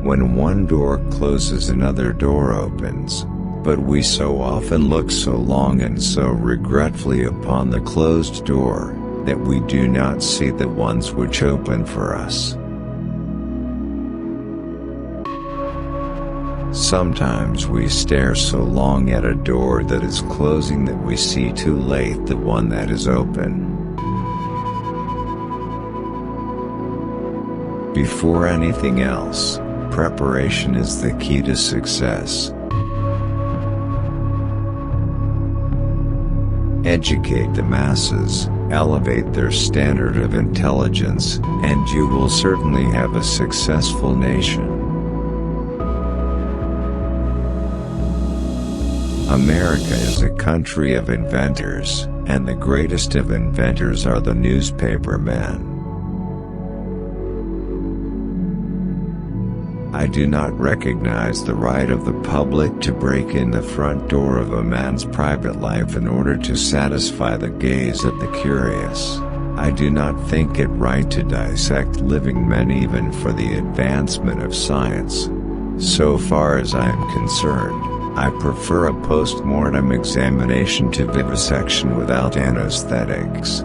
When one door closes, another door opens. But we so often look so long and so regretfully upon the closed door, that we do not see the ones which open for us. Sometimes we stare so long at a door that is closing that we see too late the one that is open. Before anything else, preparation is the key to success. Educate the masses, elevate their standard of intelligence, and you will certainly have a successful nation. America is a country of inventors, and the greatest of inventors are the newspaper men. I do not recognize the right of the public to break in the front door of a man's private life in order to satisfy the gaze of the curious. I do not think it right to dissect living men even for the advancement of science. So far as I am concerned, I prefer a post-mortem examination to vivisection without anesthetics.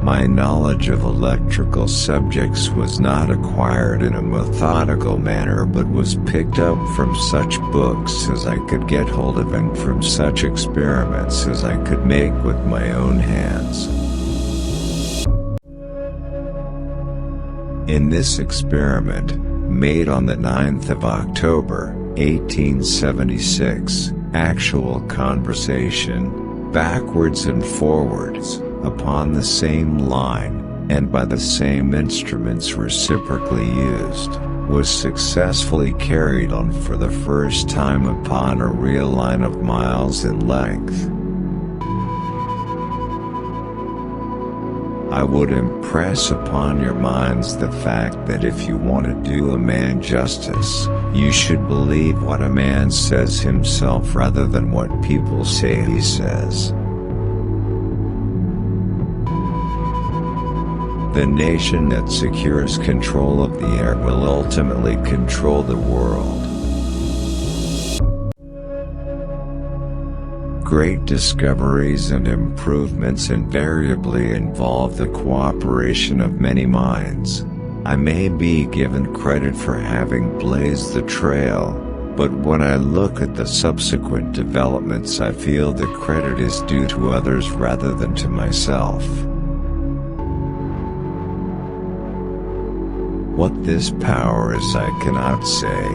My knowledge of electrical subjects was not acquired in a methodical manner but was picked up from such books as I could get hold of and from such experiments as I could make with my own hands. In this experiment, made on the 9th of October, 1876, actual conversation, backwards and forwards, upon the same line, and by the same instruments reciprocally used, was successfully carried on for the first time upon a real line of miles in length. I would impress upon your minds the fact that if you want to do a man justice, you should believe what a man says himself rather than what people say he says. The nation that secures control of the air will ultimately control the world. Great discoveries and improvements invariably involve the cooperation of many minds. I may be given credit for having blazed the trail, but when I look at the subsequent developments I feel the credit is due to others rather than to myself. What this power is I cannot say.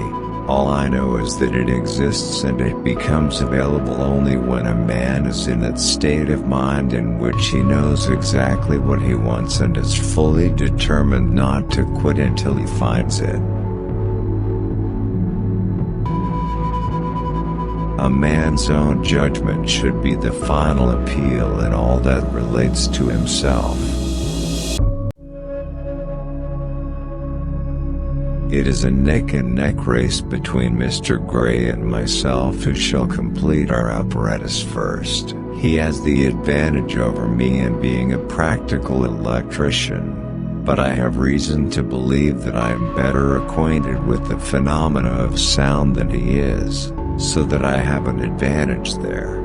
All I know is that it exists and it becomes available only when a man is in that state of mind in which he knows exactly what he wants and is fully determined not to quit until he finds it. A man's own judgment should be the final appeal in all that relates to himself. It is a neck-and-neck race between Mr. Gray and myself who shall complete our apparatus first. He has the advantage over me in being a practical electrician, but I have reason to believe that I am better acquainted with the phenomena of sound than he is, so that I have an advantage there.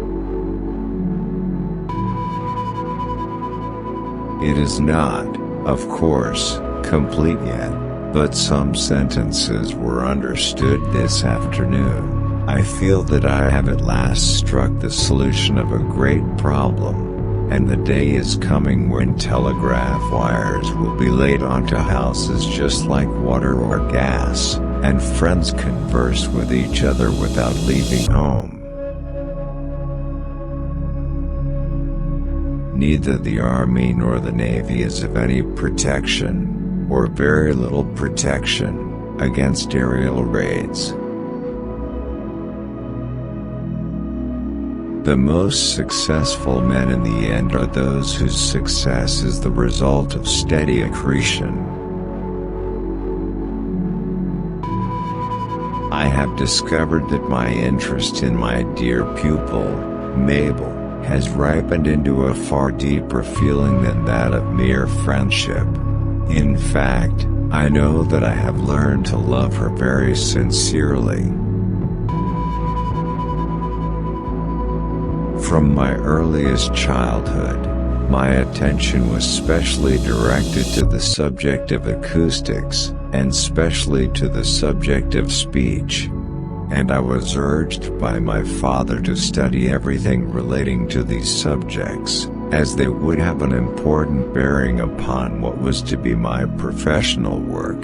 It is not, of course, complete yet. But some sentences were understood this afternoon. I feel that I have at last struck the solution of a great problem, and the day is coming when telegraph wires will be laid onto houses just like water or gas, and friends converse with each other without leaving home. Neither the Army nor the Navy is of any protection, or very little protection, against aerial raids. The most successful men in the end are those whose success is the result of steady accretion. I have discovered that my interest in my dear pupil, Mabel, has ripened into a far deeper feeling than that of mere friendship. In fact, I know that I have learned to love her very sincerely. From my earliest childhood, my attention was specially directed to the subject of acoustics, and specially to the subject of speech. And I was urged by my father to study everything relating to these subjects, as they would have an important bearing upon what was to be my professional work.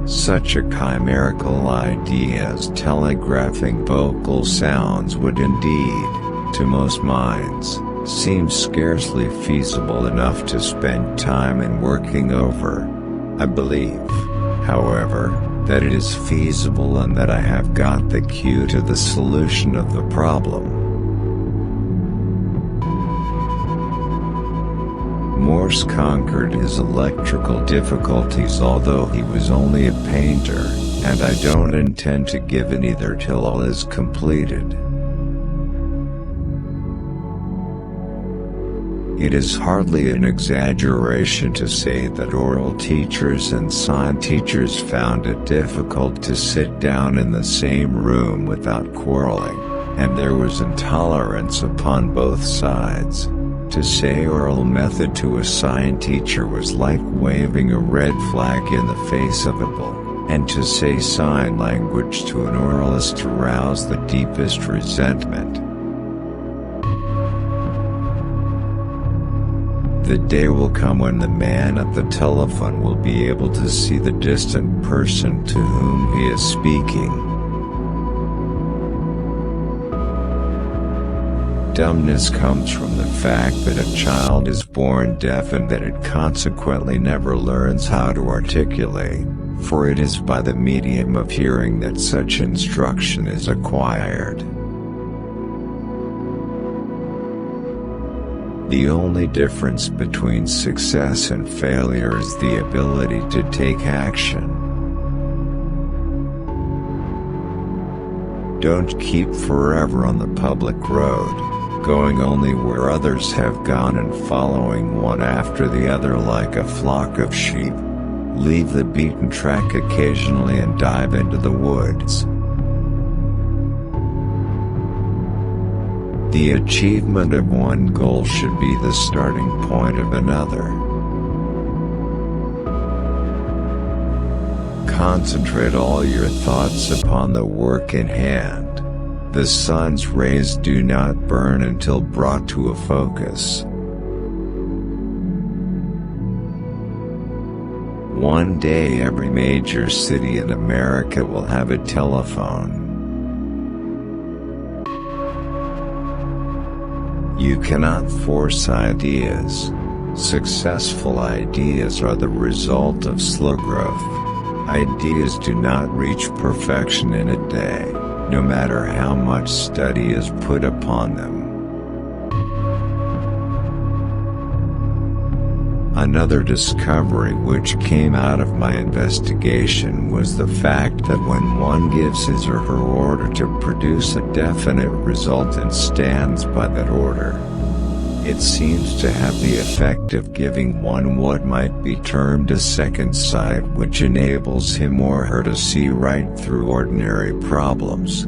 Such a chimerical idea as telegraphing vocal sounds would indeed, to most minds, seem scarcely feasible enough to spend time in working over. I believe, however, that it is feasible and that I have got the key to the solution of the problem. Morse conquered his electrical difficulties, although he was only a painter, and I don't intend to give in either till all is completed. It is hardly an exaggeration to say that oral teachers and sign teachers found it difficult to sit down in the same room without quarreling, and there was intolerance upon both sides. To say oral method to a sign teacher was like waving a red flag in the face of a bull, and to say sign language to an oralist aroused the deepest resentment. The day will come when the man at the telephone will be able to see the distant person to whom he is speaking. Dumbness comes from the fact that a child is born deaf and that it consequently never learns how to articulate, for it is by the medium of hearing that such instruction is acquired. The only difference between success and failure is the ability to take action. Don't keep forever on the public road, going only where others have gone and following one after the other like a flock of sheep. Leave the beaten track occasionally and dive into the woods. The achievement of one goal should be the starting point of another. Concentrate all your thoughts upon the work in hand. The sun's rays do not burn until brought to a focus. One day every major city in America will have a telephone. You cannot force ideas. Successful ideas are the result of slow growth. Ideas do not reach perfection in a day, no matter how much study is put upon them. Another discovery which came out of my investigation was the fact that when one gives his or her order to produce a definite result and stands by that order, it seems to have the effect of giving one what might be termed a second sight, which enables him or her to see right through ordinary problems.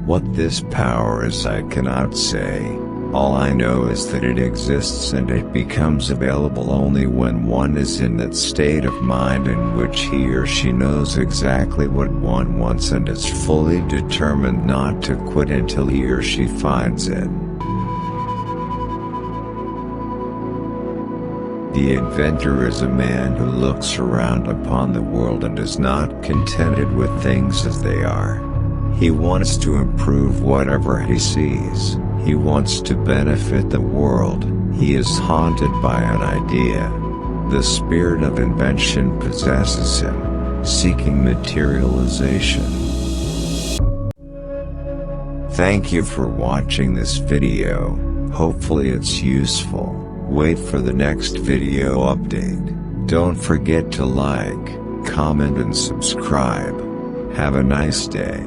What this power is I cannot say. All I know is that it exists, and it becomes available only when one is in that state of mind in which he or she knows exactly what one wants and is fully determined not to quit until he or she finds it. The inventor is a man who looks around upon the world and is not contented with things as they are. He wants to improve whatever he sees. He wants to benefit the world. He is haunted by an idea. The spirit of invention possesses him, seeking materialization. Thank you for watching this video. Hopefully it's useful. Wait for the next video update. Don't forget to like, comment and subscribe. Have a nice day.